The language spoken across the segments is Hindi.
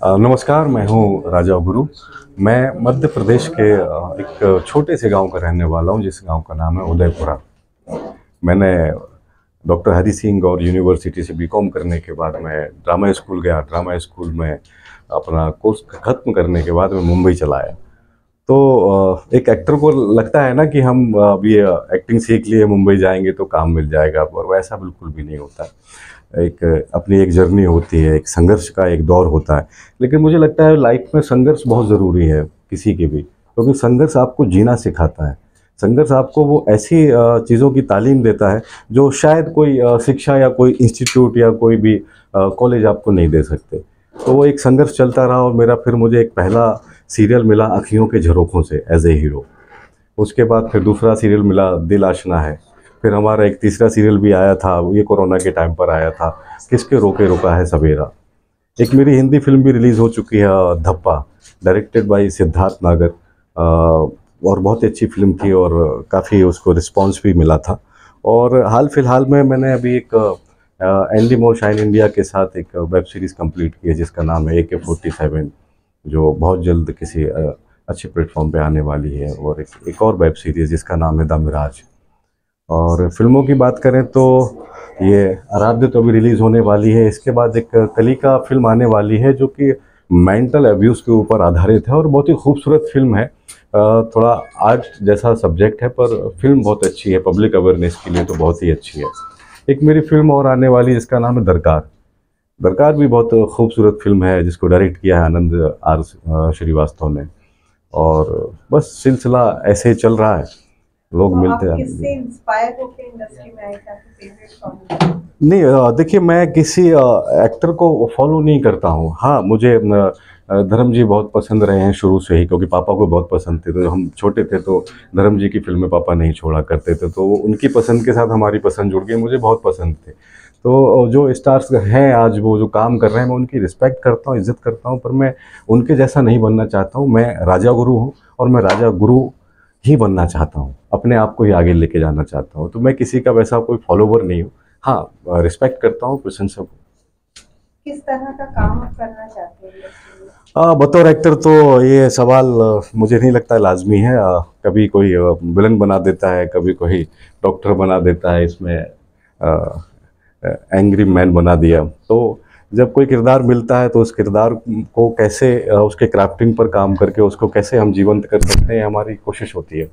नमस्कार, मैं हूँ राजा गुरु। मैं मध्य प्रदेश के एक छोटे से गांव का रहने वाला हूँ, जिस गांव का नाम है उदयपुरा। मैंने डॉक्टर हरि सिंह और यूनिवर्सिटी से बीकॉम करने के बाद मैं ड्रामा स्कूल गया। ड्रामा स्कूल में अपना कोर्स ख़त्म करने के बाद मैं मुंबई चला आया। तो एक एक्टर को लगता है ना कि हम अभी एक्टिंग सीख लिए, मुंबई जाएंगे तो काम मिल जाएगा, और वैसा बिल्कुल भी नहीं होता। एक अपनी एक जर्नी होती है, एक संघर्ष का एक दौर होता है। लेकिन मुझे लगता है लाइफ में संघर्ष बहुत ज़रूरी है किसी की भी, क्योंकि संघर्ष आपको जीना सिखाता है। संघर्ष आपको वो ऐसी चीज़ों की तालीम देता है जो शायद कोई शिक्षा या कोई इंस्टीट्यूट या कोई भी कॉलेज आपको नहीं दे सकते। तो वो एक संघर्ष चलता रहा, और मेरा फिर मुझे एक पहला सीरियल मिला अँखियों के झरोखों से एज ए हीरो। उसके बाद फिर दूसरा सीरियल मिला दिल आशना है। फिर हमारा एक तीसरा सीरियल भी आया था, ये कोरोना के टाइम पर आया था, किसके रोके रुका है सवेरा। एक मेरी हिंदी फिल्म भी रिलीज़ हो चुकी है, धप्पा, डायरेक्टेड बाय सिद्धार्थ नागर, और बहुत ही अच्छी फिल्म थी और काफ़ी उसको रिस्पांस भी मिला था। और हाल फिलहाल में मैंने अभी एक एंडी मोर शाइन इंडिया के साथ एक वेब सीरीज़ कंप्लीट की है, जिसका नाम है AK-47, जो बहुत जल्द किसी अच्छे प्लेटफॉर्म पे आने वाली है। और एक और वेब सीरीज़ जिसका नाम है द मिराज। और फिल्मों की बात करें तो ये आराध्य तो अभी रिलीज़ होने वाली है। इसके बाद एक कलिका फिल्म आने वाली है, जो कि मेंटल अब्यूज़ के ऊपर आधारित है और बहुत ही खूबसूरत फिल्म है। थोड़ा आर्ट जैसा सब्जेक्ट है, पर फिल्म बहुत अच्छी है, पब्लिक अवेयरनेस के लिए तो बहुत ही अच्छी है। एक मेरी फिल्म और आने वाली है, जिसका नाम है दरकार। दरकार भी बहुत खूबसूरत फिल्म है, जिसको डायरेक्ट किया है आनंद श्रीवास्तव ने। और बस सिलसिला ऐसे ही चल रहा है, लोग मिलते हैं। किससे इंस्पायर होकर इंडस्ट्री में आए थे? आपके फेवरेट सॉन्ग? नहीं, देखिए, मैं किसी एक्टर को फॉलो नहीं करता हूँ। हाँ, मुझे धर्म जी बहुत पसंद रहे हैं शुरू से ही, क्योंकि पापा को बहुत पसंद थे। तो जब हम छोटे थे तो धर्म जी की फिल्में पापा नहीं छोड़ा करते थे, तो उनकी पसंद के साथ हमारी पसंद जुड़ गई, मुझे बहुत पसंद थे। तो जो स्टार्स हैं आज, वो जो काम कर रहे हैं, मैं उनकी रिस्पेक्ट करता हूँ, इज़्ज़त करता हूँ, पर मैं उनके जैसा नहीं बनना चाहता हूँ। मैं राजा गुरु हूँ, और मैं राजा गुरु ही बनना चाहता हूँ, अपने आप को ही आगे लेके जाना चाहता हूँ। तो मैं किसी का वैसा कोई फॉलोवर नहीं हूँ। हाँ, रिस्पेक्ट करता हूँ, प्रशंसा को। किस तरह का काम आप करना चाहते हैं इंडस्ट्री में? बतौर एक्टर तो ये सवाल मुझे नहीं लगता लाजमी है। कभी कोई विलन बना देता है, कभी कोई डॉक्टर बना देता है, इसमें एंग्री मैन बना दिया। तो जब कोई किरदार मिलता है तो उस किरदार को कैसे उसके क्राफ्टिंग पर काम करके उसको कैसे हम जीवंत कर सकते हैं, हमारी कोशिश होती है।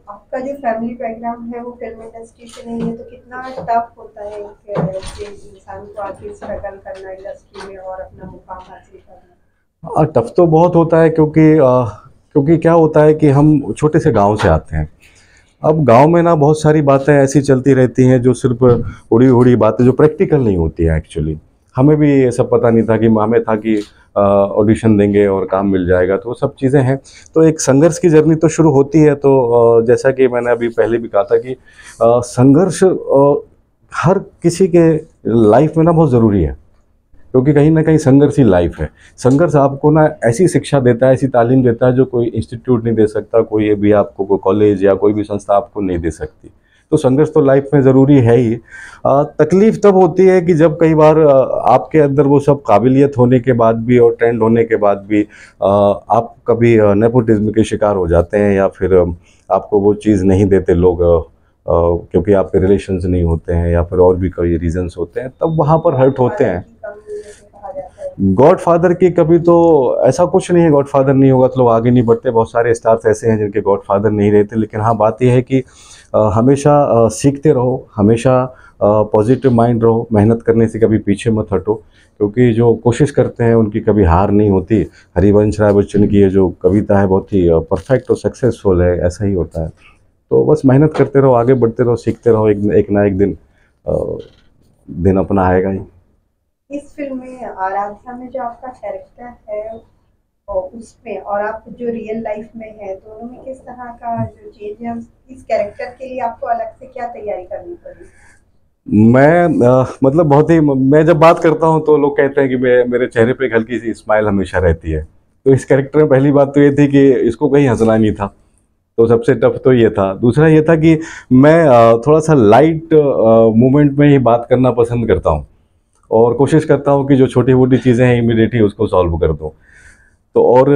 आपका जो फैमिली बैकग्राउंड है वो फिल्म इंडस्ट्री से नहीं है, तो कितना टफ होता है एक इंसान को आगे स्ट्रगल करना इंडस्ट्री में और अपना मुकाम हासिल करना? टफ तो बहुत होता है, क्योंकि क्या होता है कि हम छोटे से गांव से आते हैं। अब गांव में ना बहुत सारी बातें ऐसी चलती रहती हैं जो सिर्फ उड़ी उड़ी बातें, जो प्रैक्टिकल नहीं होती हैं एक्चुअली। हमें भी ये सब पता नहीं था कि हमें था कि ऑडिशन देंगे और काम मिल जाएगा, तो वो सब चीज़ें हैं। तो एक संघर्ष की जर्नी तो शुरू होती है। तो जैसा कि मैंने अभी पहले भी कहा था कि संघर्ष हर किसी के लाइफ में ना बहुत ज़रूरी है, क्योंकि कहीं ना कहीं संघर्ष ही लाइफ है। संघर्ष आपको ना ऐसी शिक्षा देता है, ऐसी तालीम देता है, जो कोई इंस्टीट्यूट नहीं दे सकता, कोई भी आपको कोई कॉलेज या कोई भी संस्था आपको नहीं दे सकती। तो संघर्ष तो लाइफ में ज़रूरी है ही। तकलीफ तब होती है कि जब कई बार आपके अंदर वो सब काबिलियत होने के बाद भी और ट्रेंड होने के बाद भी आप कभी नेपोटिज्म के शिकार हो जाते हैं, या फिर आपको वो चीज़ नहीं देते लोग, क्योंकि आपके रिलेशंस नहीं होते हैं, या फिर और भी कई रीजंस होते हैं, तब वहाँ पर हर्ट होते हैं। गॉडफादर की कभी तो ऐसा कुछ नहीं है, गॉडफादर नहीं होगा तो लोग आगे नहीं बढ़ते। बहुत सारे स्टार्स ऐसे हैं जिनके गॉडफादर नहीं रहते। लेकिन हाँ, बात यह है कि हमेशा सीखते रहो, हमेशा पॉजिटिव माइंड रहो, मेहनत करने से कभी पीछे मत हटो, क्योंकि जो कोशिश करते हैं उनकी कभी हार नहीं होती। हरिवंश राय बच्चन की ये जो कविता है बहुत ही परफेक्ट और सक्सेसफुल है, ऐसा ही होता है। तो बस मेहनत करते रहो, आगे बढ़ते रहो, सीखते रहो, एक ना एक दिन अपना आएगा ही। इस फिल्म में आराध्या में जो आपका कैरेक्टर है और उसमें और आप जो रियल लाइफ में है, दोनों में किस तरह का जो चेंज है? इस कैरेक्टर के लिए आपको अलग से क्या तैयारी करनी पड़ी? मैं मतलब बहुत ही, मैं जब बात करता हूँ तो लोग कहते हैं कि मेरे चेहरे पे एक हल्की सी स्माइल हमेशा रहती है। तो इस कैरेक्टर में पहली बात तो ये थी कि इसको कहीं हंसना नहीं था, तो सबसे टफ तो ये था। दूसरा ये था कि मैं थोड़ा सा लाइट मूवमेंट में ही बात करना पसंद करता हूँ। और कोशिश करता हूँ कि जो छोटी मोटी चीज़ें हैं इमीडिएटली उसको सॉल्व कर दूँ। तो और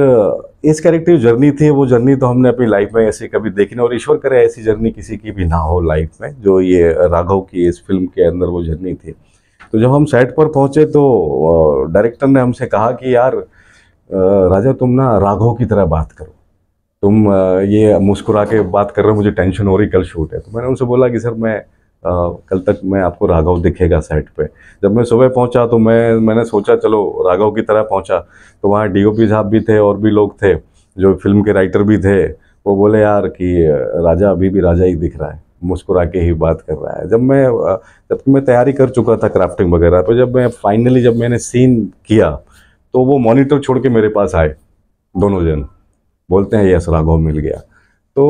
इस कैरेक्टर की जर्नी थी, वो जर्नी तो हमने अपनी लाइफ में ऐसे कभी देखी नहीं, और ईश्वर करे ऐसी जर्नी किसी की भी ना हो लाइफ में, जो ये राघव की इस फिल्म के अंदर वो जर्नी थी। तो जब हम सेट पर पहुंचे तो डायरेक्टर ने हमसे कहा कि यार राजा तुम ना राघव की तरह बात करो, तुम ये मुस्कुरा के बात कर रहे हो, मुझे टेंशन हो रही, कल शूट है। तो मैंने उनसे बोला कि सर मैं कल तक मैं आपको राघव दिखेगा सेट पे। जब मैं सुबह पहुंचा तो मैंने सोचा चलो राघव की तरह पहुंचा, तो वहाँ डीओपी साहब भी थे और भी लोग थे जो फिल्म के राइटर भी थे। वो बोले यार कि राजा अभी भी राजा ही दिख रहा है, मुस्कुरा के ही बात कर रहा है। जब मैं तैयारी कर चुका था क्राफ्टिंग वगैरह, तो जब मैंने सीन किया तो वो मॉनिटर छोड़ के मेरे पास आए दोनों जन, बोलते हैं यस राघव मिल गया। तो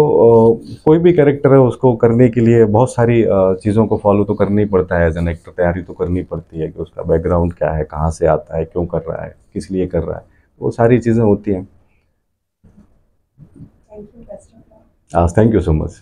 कोई भी कैरेक्टर है उसको करने के लिए बहुत सारी चीज़ों को फॉलो तो करना ही पड़ता है, एज एन एक्टर तैयारी तो करनी पड़ती है कि उसका बैकग्राउंड क्या है, कहाँ से आता है, क्यों कर रहा है, किस लिए कर रहा है, वो सारी चीज़ें होती हैं। Thank you, best of luck. Thank you so much.